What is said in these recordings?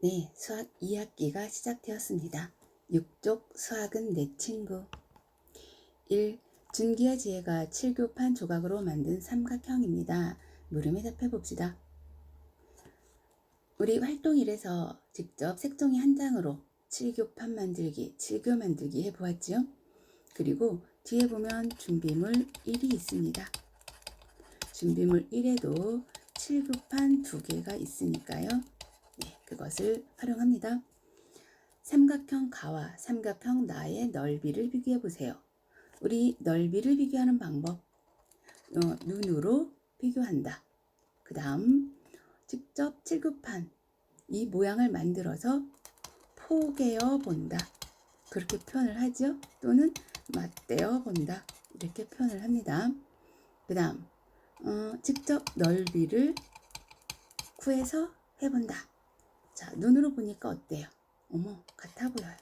네, 수학 2학기가 시작되었습니다. 6쪽 수학은 내 친구. 1. 준기와 지혜가 칠교판 조각으로 만든 삼각형입니다. 물음에 답해봅시다. 우리 활동 1에서 직접 색종이 한 장으로 칠교판 만들기, 칠교 만들기 해보았죠? 그리고 뒤에 보면 준비물 1이 있습니다. 준비물 1에도 칠교판 2개가 있으니까요. 네, 그것을 활용합니다. 삼각형 가와 삼각형 나의 넓이를 비교해 보세요. 우리 넓이를 비교하는 방법, 눈으로 비교한다. 그 다음 직접 칠교판 이 모양을 만들어서 포개어 본다. 그렇게 표현을 하죠. 또는 맞대어 본다. 이렇게 표현을 합니다. 그 다음 직접 넓이를 구해서 해본다. 자, 눈으로 보니까 어때요? 어머, 같아 보여요.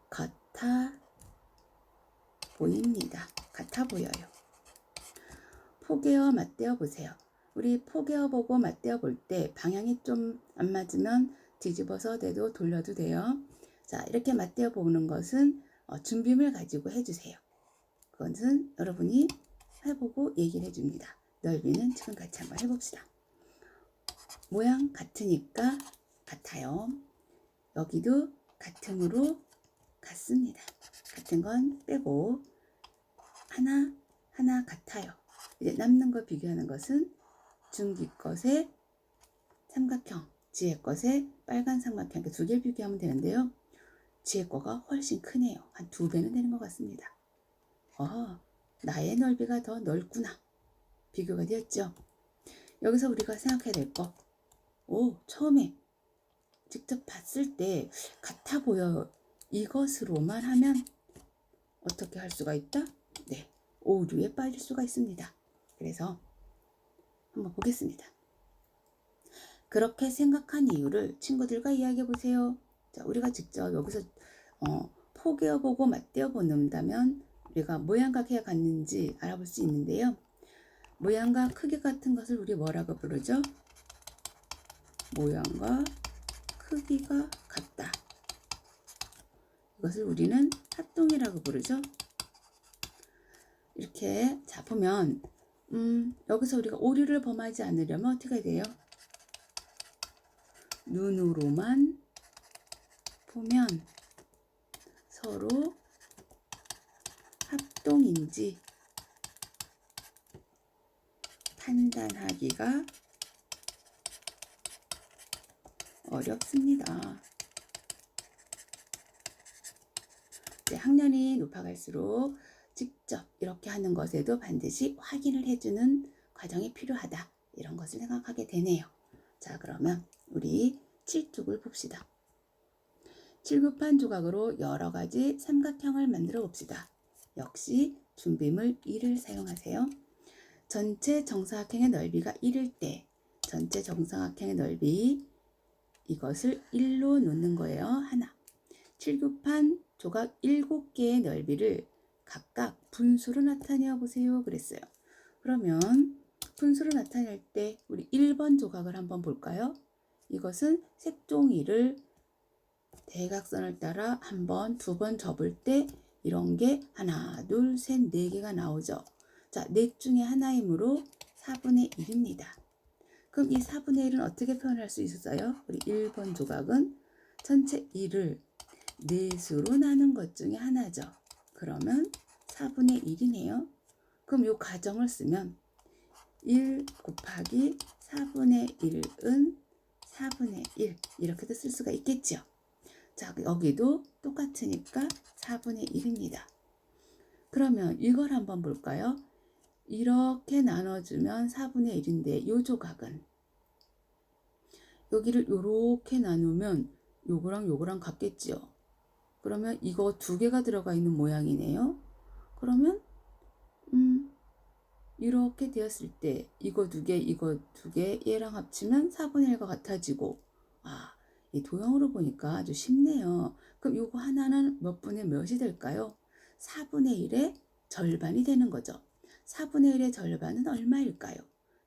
같아 보입니다. 같아 보여요. 포개어 맞대어 보세요. 우리 포개어 보고 맞대어 볼 때 방향이 좀 안 맞으면 뒤집어서 대도 돌려도 돼요. 자, 이렇게 맞대어 보는 것은 준비물 가지고 해주세요. 그것은 여러분이 해보고 얘기를 해줍니다. 넓이는 지금 같이 한번 해봅시다. 모양 같으니까 같아요. 여기도 같음으로 같습니다. 같은 건 빼고 하나 같아요. 이제 남는 거 비교하는 것은 준기 것의 삼각형, 지혜 것의 빨간 삼각형, 이렇게 2개를 비교하면 되는데요. 지혜 거가 훨씬 크네요. 한 2배는 되는 것 같습니다. 나의 넓이가 더 넓구나. 비교가 되었죠. 여기서 우리가 생각해야 될 거, 처음에 직접 봤을 때 같아 보여. 이것으로만 하면 어떻게 할 수가 있다? 네, 오류에 빠질 수가 있습니다. 그래서 한번 보겠습니다. 그렇게 생각한 이유를 친구들과 이야기해 보세요. 자, 우리가 직접 여기서 포개어 보고 맞대어 본다면 우리가 모양과 크기가 같는지 알아볼 수 있는데요. 모양과 크기 같은 것을 우리 뭐라고 부르죠? 모양과 크기가 같다. 이것을 우리는 합동이라고 부르죠. 이렇게 자 보면 여기서 우리가 오류를 범하지 않으려면 어떻게 돼요? 눈으로만 보면 서로 합동인지 판단하기가 어렵습니다. 학년이 높아갈수록 직접 이렇게 하는 것에도 반드시 확인을 해주는 과정이 필요하다. 이런 것을 생각하게 되네요. 자, 그러면 우리 7쪽을 봅시다. 칠교판 조각으로 여러 가지 삼각형을 만들어 봅시다. 역시 준비물 1을 사용하세요. 전체 정사각형의 넓이가 1일 때 전체 정사각형의 넓이 이것을 1로 놓는 거예요. 하나. 칠교판 조각 7개의 넓이를 각각 분수로 나타내어 보세요. 그랬어요. 그러면 분수로 나타낼 때 우리 1번 조각을 한번 볼까요? 이것은 색종이를 대각선을 따라 한 번, 2번 접을 때 이런 게 하나, 둘, 셋, 4개가 나오죠. 자, 넷 중에 하나이므로 4분의 1입니다. 그럼 이 4분의 1은 어떻게 표현할 수 있었어요? 우리 1번 조각은 전체 1을 4수로 나눈 것 중에 하나죠. 그러면 4분의 1이네요. 그럼 이 가정을 쓰면 1 곱하기 4분의 1은 4분의 1 이렇게도 쓸 수가 있겠죠. 자, 여기도 똑같으니까 4분의 1입니다. 그러면 이걸 한번 볼까요? 이렇게 나눠주면 4분의 1인데 이 조각은 여기를 이렇게 나누면 요거랑 같겠죠. 그러면 이거 2개가 들어가 있는 모양이네요. 그러면 이렇게 되었을 때 이거 2개, 이거 2개 얘랑 합치면 4분의 1과 같아지고 이 도형으로 보니까 아주 쉽네요. 그럼 요거 하나는 몇 분의 몇이 될까요? 4분의 1의 절반이 되는 거죠. 4분의 1의 절반은 얼마일까요?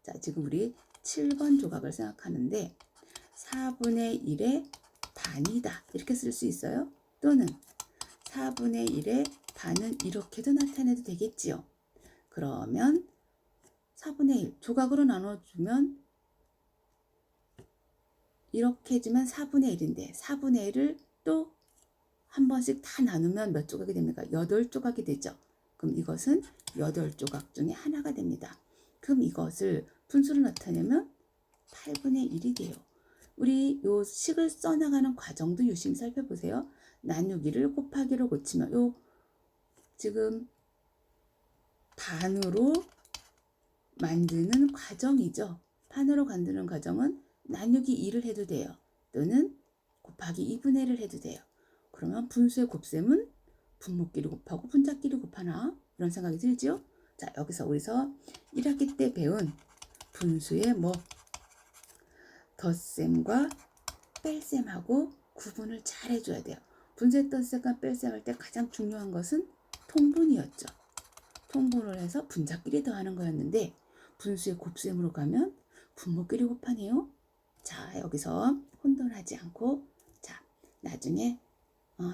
자, 지금 우리 7번 조각을 생각하는데 4분의 1의 반이다. 이렇게 쓸 수 있어요. 또는 4분의 1의 반은 이렇게도 나타내도 되겠지요. 그러면 4분의 1 조각으로 나눠주면 이렇게 해주면 4분의 1인데 4분의 1을 또 한 번씩 다 나누면 몇 조각이 됩니까? 8조각이 되죠. 그럼 이것은 8조각 중에 하나가 됩니다. 그럼 이것을 분수로 나타내면 8분의 1이 돼요. 우리 요 식을 써나가는 과정도 유심히 살펴보세요. 나누기를 곱하기로 고치면 요 지금 반으로 만드는 과정이죠. 반으로 만드는 과정은 나누기 2를 해도 돼요. 또는 곱하기 2분의 1을 해도 돼요. 그러면 분수의 곱셈은 분모끼리 곱하고 분자끼리 곱하나? 이런 생각이 들죠? 자, 여기서 우리서 1학기 때 배운 분수의 덧셈과 뺄셈하고 구분을 잘 해줘야 돼요. 분수의 덧셈과 뺄셈할 때 가장 중요한 것은 통분이었죠. 통분을 해서 분자끼리 더하는 거였는데 분수의 곱셈으로 가면 분모끼리 곱하네요. 자, 여기서 혼돈하지 않고 자, 나중에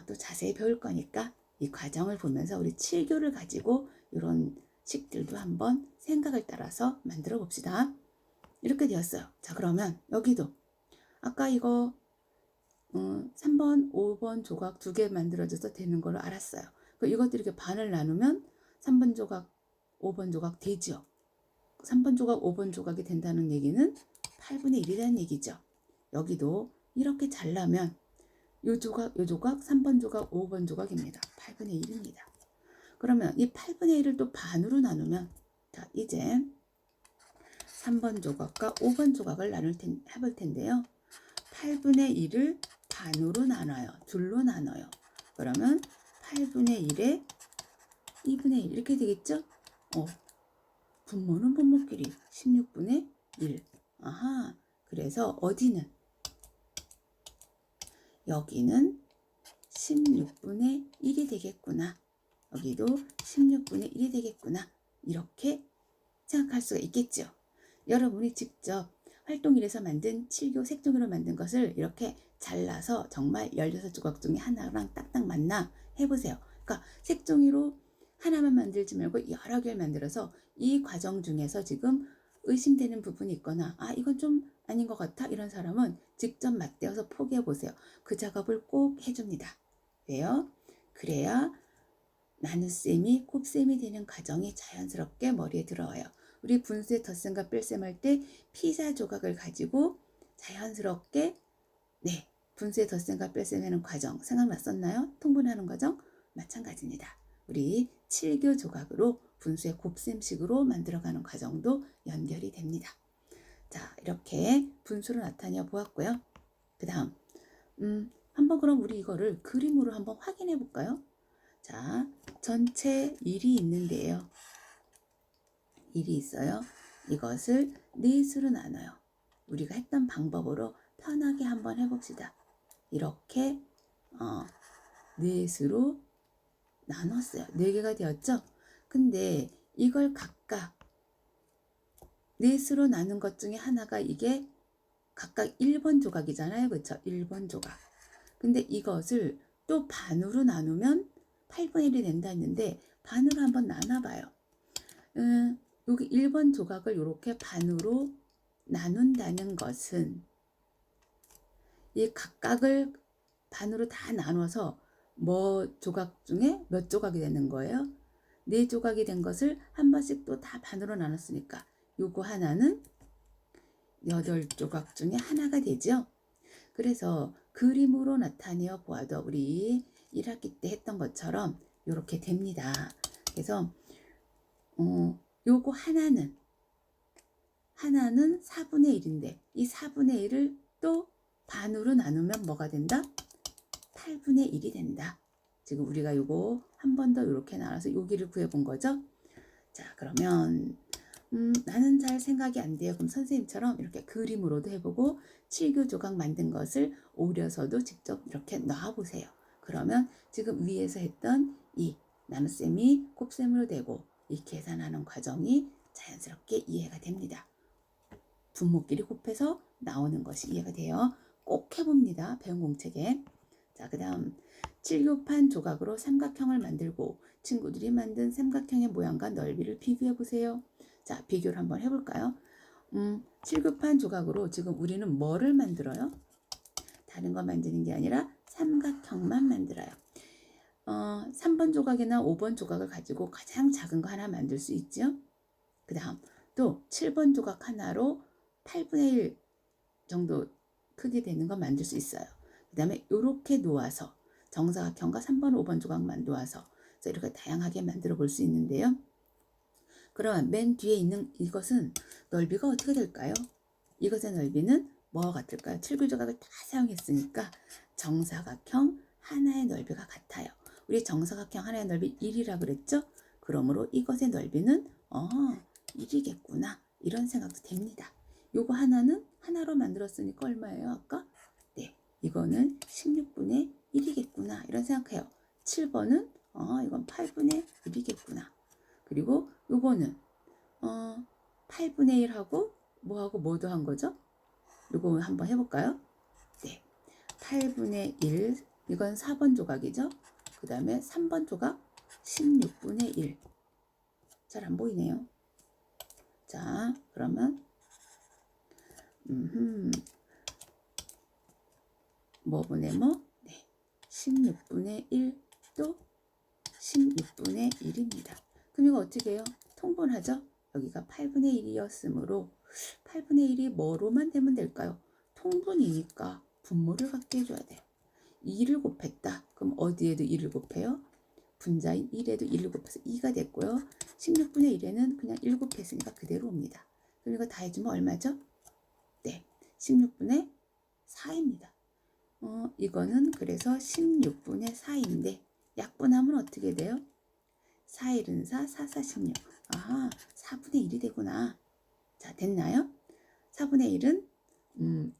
또 자세히 배울 거니까 이 과정을 보면서 우리 7교를 가지고 이런 식들도 한번 생각을 따라서 만들어 봅시다. 이렇게 되었어요. 자, 그러면 여기도 아까 이거 3번, 5번 조각 2개 만들어져서 되는 걸로 알았어요. 이것들 이렇게 반을 나누면 3번 조각, 5번 조각 되죠. 3번 조각, 5번 조각이 된다는 얘기는 8분의 1이라는 얘기죠. 여기도 이렇게 잘라면 요 조각, 3번 조각, 5번 조각입니다. 8분의 1입니다. 그러면 이 8분의 1을 또 반으로 나누면 자, 이제 3번 조각과 5번 조각을 해볼 텐데요. 8분의 1을 반으로 나눠요. 둘로 나눠요. 그러면 8분의 1에 2분의 1 이렇게 되겠죠? 분모는 분모끼리 16분의 1. 아하, 그래서 어디는? 여기는 16분의 1이 되겠구나. 여기도 16분의 1이 되겠구나. 이렇게 생각할 수가 있겠죠. 여러분이 직접 활동일에서 만든 7교 색종이로 만든 것을 이렇게 잘라서 정말 16조각 중에 하나랑 딱딱 맞나 해보세요. 그러니까 색종이로 하나만 만들지 말고 여러 개를 만들어서 이 과정 중에서 지금 의심되는 부분이 있거나 이건 좀 아닌 것 같아 이런 사람은 직접 맞대어서 포기해 보세요. 그 작업을 꼭 해줍니다. 왜요? 그래야 나눗셈이 곱셈이 되는 과정이 자연스럽게 머리에 들어와요. 우리 분수의 덧셈과 뺄셈 할 때 피자 조각을 가지고 자연스럽게 분수의 덧셈과 뺄셈 하는 과정 생각났었나요? 통분하는 과정? 마찬가지입니다. 우리 7교 조각으로 분수의 곱셈식으로 만들어가는 과정도 연결이 됩니다. 자, 이렇게 분수로 나타내 보았고요. 그 다음 한번 그럼 우리 이거를 그림으로 한번 확인해 볼까요? 자, 전체 1이 있는데요. 1이 있어요. 이것을 넷으로 나눠요. 우리가 했던 방법으로 편하게 한번 해봅시다. 이렇게 넷으로 나눴어요. 4개가 되었죠? 근데 이걸 각각 넷으로 나눈 것 중에 하나가 이게 각각 1번 조각이잖아요. 그렇죠? 1번 조각. 근데 이것을 또 반으로 나누면 8분의 1이 된다 했는데 반으로 한번 나눠봐요. 여기 1번 조각을 이렇게 반으로 나눈다는 것은 이 각각을 반으로 다 나눠서 조각 중에 몇 조각이 되는 거예요? 4조각이 된 것을 한 번씩 또 다 반으로 나눴으니까 요거 하나는 8조각 중에 하나가 되죠. 그래서 그림으로 나타내어 보아도 우리 1학기 때 했던 것처럼 이렇게 됩니다. 그래서 요거 하나는 4분의 1인데 이 4분의 1을 또 반으로 나누면 뭐가 된다? 8분의 1이 된다. 지금 우리가 요거 한 번 더 이렇게 나눠서 여기를 구해본 거죠. 자, 그러면 나는 잘 생각이 안 돼요. 그럼 선생님처럼 이렇게 그림으로도 해보고 7교 조각 만든 것을 오려서도 직접 이렇게 놔보세요. 그러면 지금 위에서 했던 이 나눗셈이 곱셈으로 되고 이 계산하는 과정이 자연스럽게 이해가 됩니다. 분모끼리 곱해서 나오는 것이 이해가 돼요. 꼭 해봅니다. 배운 공책에. 자, 그 다음 칠교판 조각으로 삼각형을 만들고 친구들이 만든 삼각형의 모양과 넓이를 비교해 보세요. 자, 비교를 한번 해볼까요? 칠교판 조각으로 지금 우리는 뭐를 만들어요? 다른 거 만드는 게 아니라 삼각형만 만들어요. 3번 조각이나 5번 조각을 가지고 가장 작은 거 하나 만들 수 있죠. 그 다음 또 7번 조각 하나로 8분의 1 정도 크게 되는 거 만들 수 있어요. 그 다음에 이렇게 놓아서 정사각형과 3번, 5번 조각만 놓아서 이렇게 다양하게 만들어 볼 수 있는데요. 그럼 맨 뒤에 있는 이것은 넓이가 어떻게 될까요? 이것의 넓이는 뭐와 같을까요? 7구 조각을 다 사용했으니까 정사각형 하나의 넓이가 같아요. 우리 정사각형 하나의 넓이 1이라 그랬죠? 그러므로 이것의 넓이는 1이겠구나 이런 생각도 됩니다. 요거 하나는 하나로 만들었으니까 얼마예요 아까? 네, 이거는 16분의 1이겠구나 이런 생각해요. 7번은 이건 8분의 1이겠구나. 그리고 요거는 8분의 1하고 뭐하고 뭐 더한 거죠? 요거 한번 해볼까요? 네, 8분의 1 이건 4번 조각이죠. 그 다음에 3번 조각 16분의 1. 잘 안 보이네요. 자, 그러면 뭐분의 뭐? 네, 16분의 1 또 16분의 1입니다. 그럼 이거 어떻게 해요? 통분하죠? 여기가 8분의 1이었으므로 8분의 1이 뭐로만 되면 될까요? 통분이니까 분모를 갖게 해줘야 돼요. 2를 곱했다. 그럼 어디에도 2를 곱해요? 분자인 1에도 1을 곱해서 2가 됐고요. 16분의 1에는 그냥 1 곱했으니까 그대로 옵니다. 그럼 이거 다 해주면 얼마죠? 네, 16분의 4입니다. 이거는 그래서 16분의 4인데 약분하면 어떻게 돼요? 4, 1은 4, 4, 4, 16. 아하, 4분의 1이 되구나. 자, 됐나요? 4분의 1은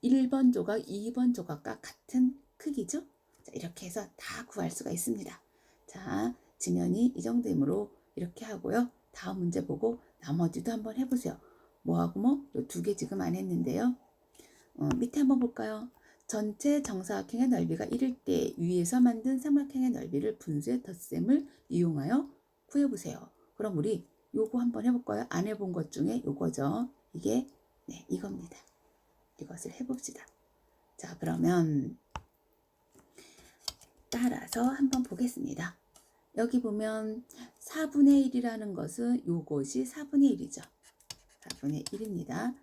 1번 조각, 2번 조각과 같은 크기죠? 자, 이렇게 해서 다 구할 수가 있습니다. 자, 지면이 이 정도이므로 이렇게 하고요. 다음 문제 보고 나머지도 한번 해보세요. 뭐하고 뭐? 요 두 개 지금 안 했는데요. 밑에 한번 볼까요? 전체 정사각형의 넓이가 1일 때 위에서 만든 삼각형의 넓이를 분수의 덧셈을 이용하여 구해보세요. 그럼 우리 요거 한번 해볼까요? 안 해본 것 중에 요거죠. 이게 네, 이겁니다. 이것을 해봅시다. 자, 그러면 따라서 한번 보겠습니다. 여기 보면 4분의 1이라는 것은 요것이 4분의 1이죠. 4분의 1입니다.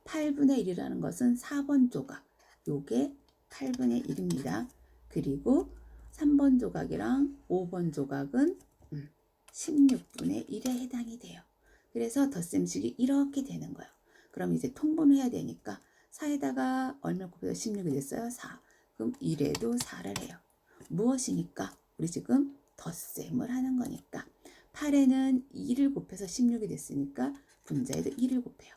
8분의 1이라는 것은 4번 조각. 요게 8분의 1입니다. 그리고 3번 조각이랑 5번 조각은 16분의 1에 해당이 돼요. 그래서 덧셈식이 이렇게 되는 거예요. 그럼 이제 통분을 해야 되니까 4에다가 얼마 곱해서 16이 됐어요? 4. 그럼 1에도 4를 해요. 무엇이니까? 우리 지금 덧셈을 하는 거니까 8에는 2를 곱해서 16이 됐으니까 분자에도 1을 곱해요.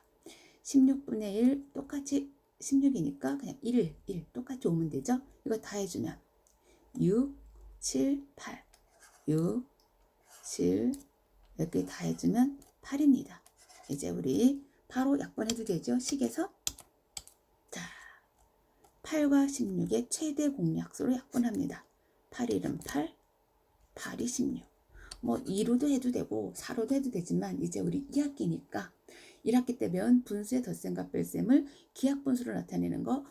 16분의 1 똑같이 16이니까 그냥 1 똑같이 오면 되죠. 이거 다 해주면 6, 7, 8 6, 7 이렇게 다 해주면 8입니다. 이제 우리 바로 약분해도 되죠. 식에서 자 8과 16의 최대 공약수로 약분합니다. 8일은 8, 8이 16. 뭐 2로도 해도 되고 4로도 해도 되지만 이제 우리 2학기니까 1학기 때면 분수의 덧셈과 뺄셈을 기하분수로 나타내는 거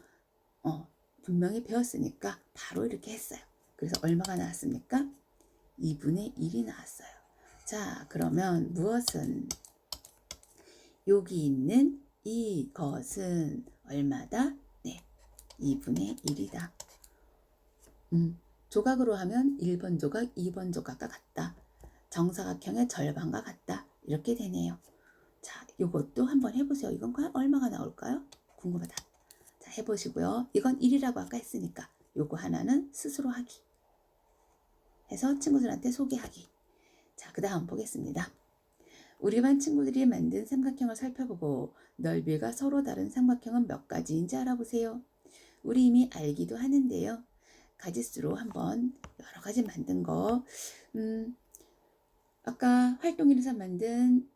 분명히 배웠으니까 바로 이렇게 했어요. 그래서 얼마가 나왔습니까? 2분의 1이 나왔어요. 자, 그러면 무엇은 여기 있는 이것은 얼마다? 네, 2분의 1이다. 조각으로 하면 1번 조각, 2번 조각과 같다. 정사각형의 절반과 같다. 이렇게 되네요. 자, 이것도 한번 해보세요. 이건 과연 얼마가 나올까요? 궁금하다. 자, 해보시고요. 이건 1이라고 아까 했으니까 요거 하나는 스스로 하기. 해서 친구들한테 소개하기. 자, 그 다음 보겠습니다. 우리 반 친구들이 만든 삼각형을 살펴보고 넓이가 서로 다른 삼각형은 몇 가지인지 알아보세요. 우리 이미 알기도 하는데요. 가지수로 한번 여러 가지 만든 거 아까 활동일에서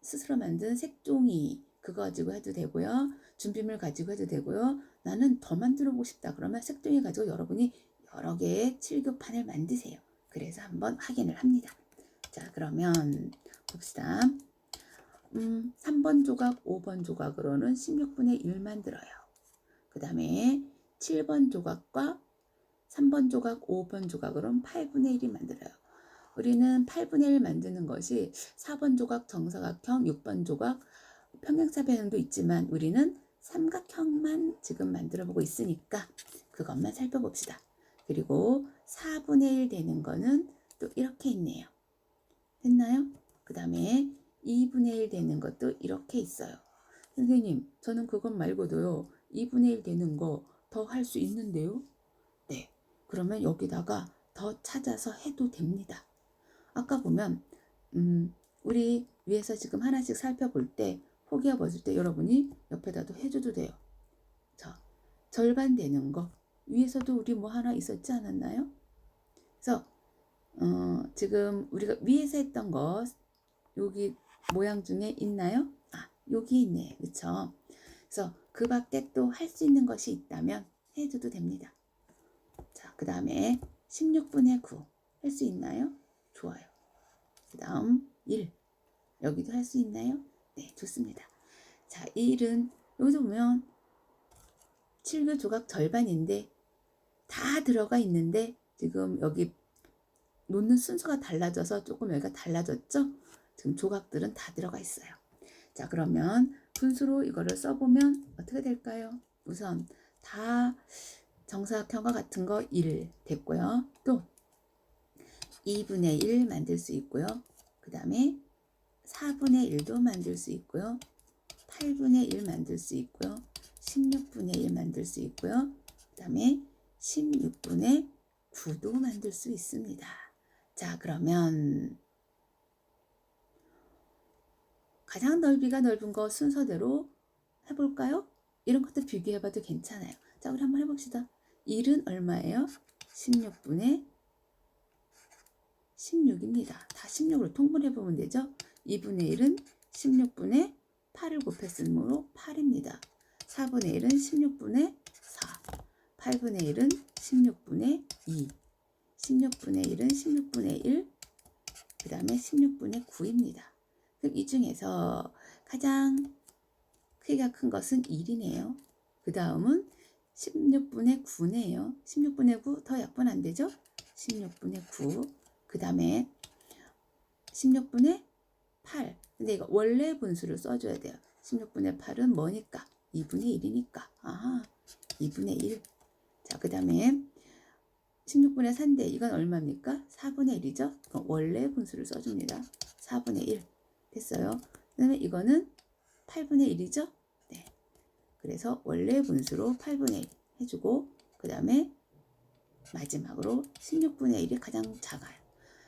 스스로 만든 색종이 그거 가지고 해도 되고요. 준비물 가지고 해도 되고요. 나는 더 만들어 보고 싶다. 그러면 색종이 가지고 여러분이 여러 개의 칠교판을 만드세요. 그래서 한번 확인을 합니다. 자, 그러면 봅시다. 3번 조각, 5번 조각으로는 16분의 1 만들어요. 그 다음에 7번 조각과 3번 조각, 5번 조각으로는 8분의 1이 만들어요. 우리는 8분의 1 만드는 것이 4번 조각 정사각형, 6번 조각 평행사변형도 있지만 우리는 삼각형만 지금 만들어 보고 있으니까 그것만 살펴봅시다. 그리고 4분의 1 되는 거는 또 이렇게 있네요. 됐나요? 그 다음에 2분의 1 되는 것도 이렇게 있어요. 선생님, 저는 그것 말고도요, 2분의 1 되는 거 더 할 수 있는데요? 네. 그러면 여기다가 더 찾아서 해도 됩니다. 아까 보면, 우리 위에서 지금 하나씩 살펴볼 때, 포기해 봤을 때 여러분이 옆에다도 해줘도 돼요. 자, 절반 되는 거. 위에서도 우리 뭐 하나 있었지 않았나요? 그래서, 지금 우리가 위에서 했던 거, 여기 모양 중에 있나요? 아, 여기 있네. 그쵸? 그래서 그 밖에 또 할 수 있는 것이 있다면 해줘도 됩니다. 자, 그 다음에 16분의 9 할 수 있나요? 좋아요. 그 다음 1 여기도 할 수 있나요? 네, 좋습니다. 자, 1은 여기서 보면 7교 조각 절반인데 다 들어가 있는데 지금 여기 놓는 순서가 달라져서 조금 여기가 달라졌죠? 지금 조각들은 다 들어가 있어요. 자, 그러면 분수로 이거를 써보면 어떻게 될까요? 우선 다 정사각형과 같은 거 1 됐고요. 또 2분의 1 만들 수 있고요. 그 다음에 4분의 1도 만들 수 있고요. 8분의 1 만들 수 있고요. 16분의 1 만들 수 있고요. 그 다음에 16분의 9도 만들 수 있습니다. 자, 그러면 가장 넓이가 넓은 거 순서대로 해볼까요? 이런 것도 비교해봐도 괜찮아요. 자, 우리 한번 해봅시다. 1은 얼마예요? 16분의 16입니다. 다 16으로 통분해보면 되죠? 2분의 1은 16분의 8을 곱했으므로 8입니다. 4분의 1은 16분의 4, 8분의 1은 16분의 2, 16분의 1은 16분의 1, 그 다음에 16분의 9입니다. 그럼 이 중에서 가장 크기가 큰 것은 1이네요. 그 다음은 16분의 9네요. 16분의 9 더 약분 안 되죠? 16분의 9. 그 다음에 16분의 8. 근데 이거 원래 분수를 써줘야 돼요. 16분의 8은 뭐니까? 2분의 1이니까. 아하, 2분의 1. 자, 그 다음에 16분의 4인데 이건 얼마입니까? 4분의 1이죠? 그럼 원래 분수를 써줍니다. 4분의 1. 됐어요. 그 다음에 이거는 8분의 1이죠? 네. 그래서 원래 분수로 8분의 1 해주고, 그 다음에 마지막으로 16분의 1이 가장 작아요.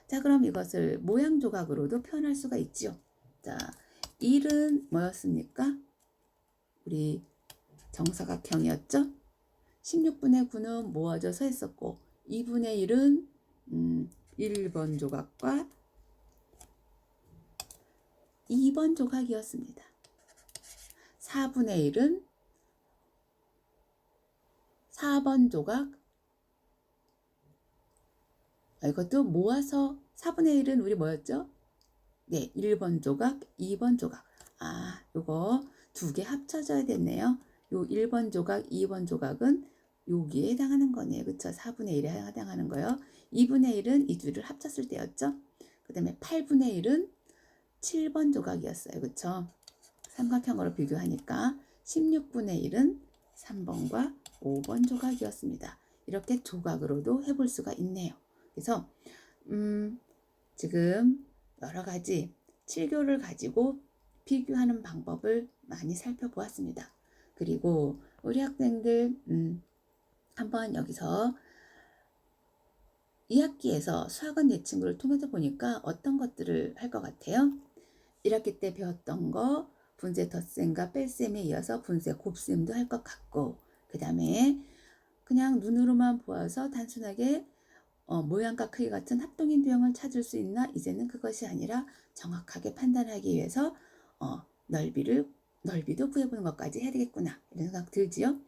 자, 그럼 이것을 모양 조각으로도 표현할 수가 있죠. 자, 1은 뭐였습니까? 우리 정사각형이었죠? 16분의 9는 모아져서 했었고, 2분의 1은 1번 조각과 2번 조각이었습니다. 4분의 1은 4번 조각, 이것도 모아서 4분의 1은 우리 뭐였죠? 네, 1번 조각, 2번 조각. 아, 요거 두 개 합쳐져야 됐네요. 요 1번 조각, 2번 조각은 여기에 해당하는 거네요. 그쵸? 4분의 1에 해당하는 거요. 2분의 1은 이 둘을 합쳤을 때였죠. 그 다음에 8분의 1은 7번 조각이었어요. 그쵸? 삼각형으로 비교하니까 16분의 1은 3번과 5번 조각이었습니다. 이렇게 조각으로도 해볼 수가 있네요. 그래서 지금 여러 가지 7교를 가지고 비교하는 방법을 많이 살펴보았습니다. 그리고 우리 학생들 한번 여기서 2학기에서 수학원 내 친구를 통해서 보니까 어떤 것들을 할 것 같아요? 1학기 때 배웠던 거 분쇄 덧셈과 뺄셈에 이어서 분쇄 곱셈도 할 것 같고, 그 다음에 그냥 눈으로만 보아서 단순하게 모양과 크기 같은 합동인도형을 찾을 수 있나? 이제는 그것이 아니라 정확하게 판단하기 위해서 넓이도 구해보는 것까지 해야 되겠구나 이런 생각 들지요.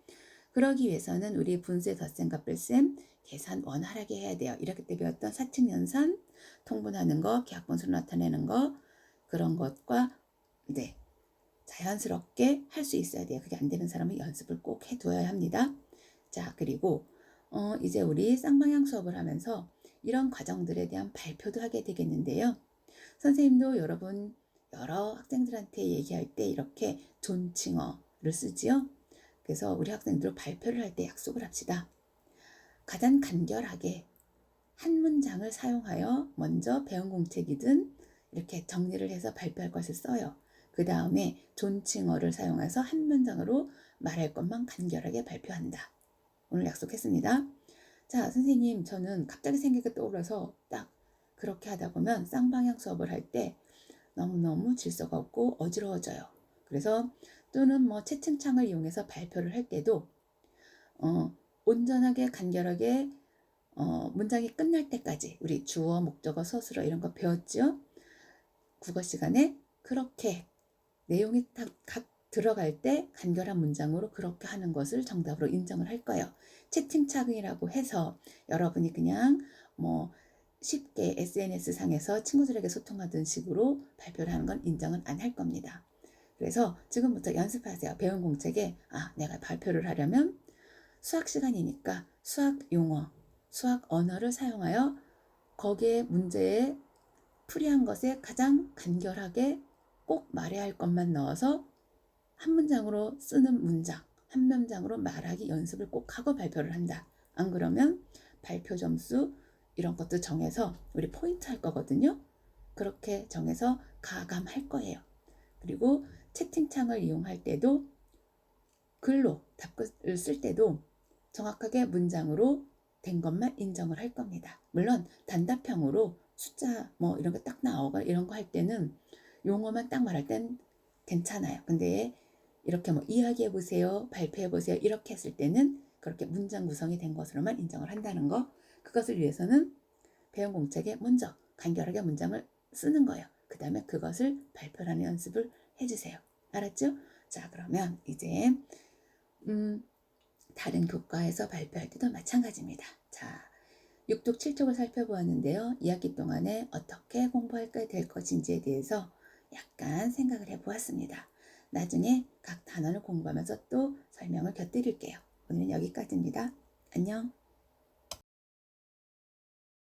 그러기 위해서는 우리 분수의 덧셈과 뺄셈, 계산 원활하게 해야 돼요. 이렇게 때 배웠던 사칙 연산, 통분하는 거, 계약분수를 나타내는 거, 그런 것과 네, 자연스럽게 할 수 있어야 돼요. 그게 안 되는 사람은 연습을 꼭 해두어야 합니다. 자, 그리고 이제 우리 쌍방향 수업을 하면서 이런 과정들에 대한 발표도 하게 되겠는데요. 선생님도 여러분 여러 학생들한테 얘기할 때 이렇게 존칭어를 쓰지요. 그래서 우리 학생들 발표를 할 때 약속을 합시다. 가장 간결하게 한 문장을 사용하여 먼저 배운 공책이든 이렇게 정리를 해서 발표할 것을 써요. 그 다음에 존칭어를 사용해서 한 문장으로 말할 것만 간결하게 발표한다. 오늘 약속했습니다. 자, 선생님, 저는 갑자기 생각이 떠올라서 딱 그렇게 하다 보면 쌍방향 수업을 할 때 너무너무 질서가 없고 어지러워져요. 그래서 또는 뭐 채팅창을 이용해서 발표를 할 때도 온전하게 간결하게 문장이 끝날 때까지 우리 주어, 목적어, 서술어 이런 거 배웠죠? 국어 시간에 그렇게 내용이 각 들어갈 때 간결한 문장으로 그렇게 하는 것을 정답으로 인정을 할 거예요. 채팅창이라고 해서 여러분이 그냥 뭐 쉽게 SNS 상에서 친구들에게 소통하던 식으로 발표를 하는 건 인정은 안 할 겁니다. 그래서 지금부터 연습하세요. 배운 공책에 내가 발표를 하려면 수학 시간이니까 수학 용어, 수학 언어를 사용하여 거기에 문제에 풀이한 것에 가장 간결하게 꼭 말해야 할 것만 넣어서 한 문장으로 쓰는 문장, 한 문장으로 말하기 연습을 꼭 하고 발표를 한다. 안 그러면 발표 점수 이런 것도 정해서 우리 포인트 할 거거든요. 그렇게 정해서 가감할 거예요. 그리고 채팅창을 이용할 때도 글로 답글을 쓸 때도 정확하게 문장으로 된 것만 인정을 할 겁니다. 물론 단답형으로 숫자 뭐 이런 거 딱 나오고 이런 거 할 때는 용어만 딱 말할 땐 괜찮아요. 근데 이렇게 뭐 이야기해 보세요, 발표해 보세요 이렇게 했을 때는 그렇게 문장 구성이 된 것으로만 인정을 한다는 거. 그것을 위해서는 배운 공책에 먼저 간결하게 문장을 쓰는 거예요. 그 다음에 그것을 발표하는 연습을 해주세요. 알았죠? 자, 그러면 이제 다른 교과에서 발표할 때도 마찬가지입니다. 자, 6쪽, 7쪽을 살펴보았는데요. 2학기 동안에 어떻게 공부할까 될 것인지에 대해서 약간 생각을 해보았습니다. 나중에 각 단원을 공부하면서 또 설명을 곁들일게요. 오늘은 여기까지입니다. 안녕.